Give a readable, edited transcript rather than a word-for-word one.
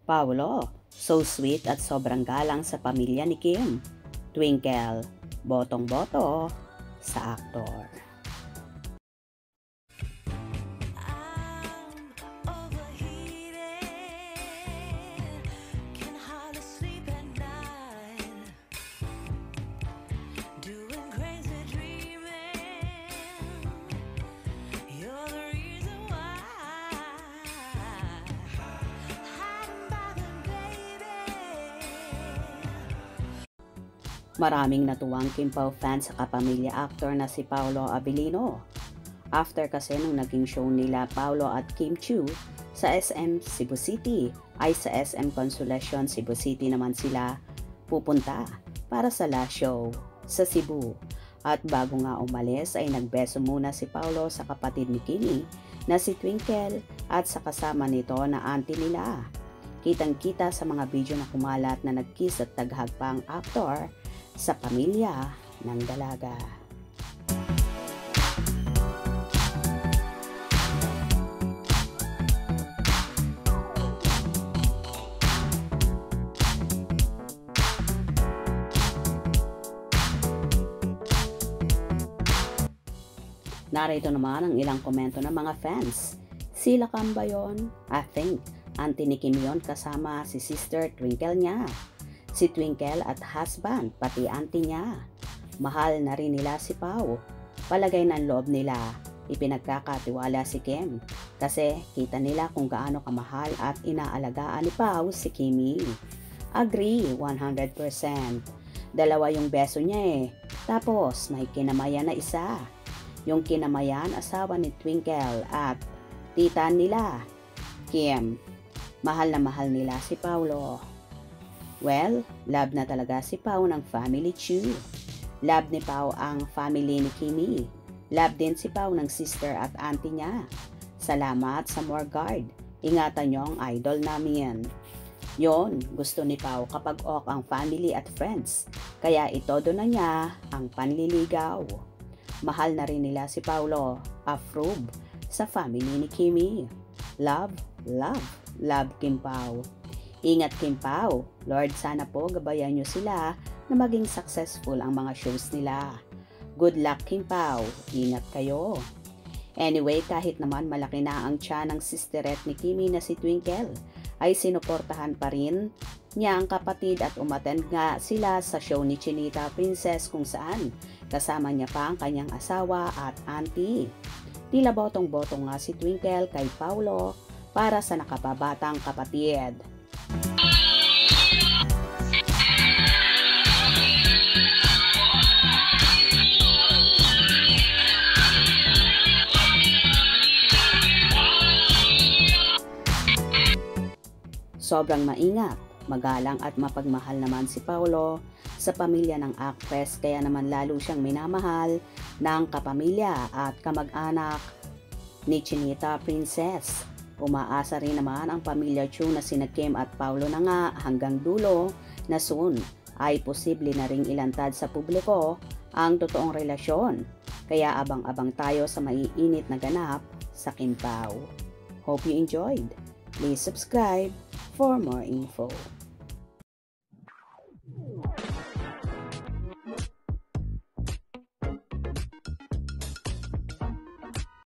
Paolo, so sweet at sobrang galang sa pamilya ni Kim. Twinkle, botong-boto sa aktor. Maraming natuwang Kim Pao fans sa kapamilya actor na si Paolo Abilino. After kasi nung naging show nila Paolo at Kim Chiu sa SM Cebu City, ay sa SM Consolacion Cebu City naman sila pupunta para sa last show sa Cebu. At bago nga umalis ay nagbeso muna si Paolo sa kapatid ni Kimi na si Twinkle at sa kasama nito na auntie nila. Kitang-kita sa mga video na kumalat na nagkiss at taghag pa ang actor sa pamilya ng dalaga. Narito naman ang ilang komento ng mga fans. Sila Kam ba yun? I think auntie ni Kim yun kasama si sister Twinkle niya. Si Twinkle at husband, pati auntie niya. Mahal na rin nila si Pao. Palagay ng loob nila, ipinagkakatiwala si Kim. Kasi kita nila kung gaano kamahal at inaalagaan ni Pao si Kimi. Agree, 100%. Dalawa yung beso niya eh. Tapos may kinamayan na isa. Yung kinamayan, asawa ni Twinkle at tita nila, Kim. Mahal na mahal nila si Paolo. Well, love na talaga si Pao ng family Chiu. Love ni Pao ang family ni Kimi. Love din si Pao ng sister at auntie niya. Salamat sa more guard. Ingatan niyo ang idol namin. Yon, gusto ni Pao kapag ok ang family at friends. Kaya itodo na niya ang panliligaw. Mahal na rin nila si Paolo. Approve sa family ni Kimi. Love, love, love Kim Pao. Ingat Kim Pao. Lord, sana po gabayan nyo sila na maging successful ang mga shows nila. Good luck Kim Pao. Ingat kayo. Anyway, kahit naman malaki na ang tiyan ng sisteret ni Kimi na si Twinkle, ay sinuportahan pa rin niya ang kapatid at umattend nga sila sa show ni Chinita Princess kung saan kasama niya pa ang kanyang asawa at auntie. Tila botong-botong nga si Twinkle kay Paolo para sa nakababatang kapatid. Sobrang maingat, magalang at mapagmahal naman si Paolo sa pamilya ng actress, kaya naman lalo siyang minamahal ng kapamilya at kamag-anak ni Chinita Princess. Umaasa rin naman ang pamilya Chiu na sina Kim at Paolo na nga hanggang dulo na soon ay posible na ring ilantad sa publiko ang totoong relasyon. Kaya abang-abang tayo sa maiinit na ganap sa Kim Pao. Hope you enjoyed. Please subscribe for more info.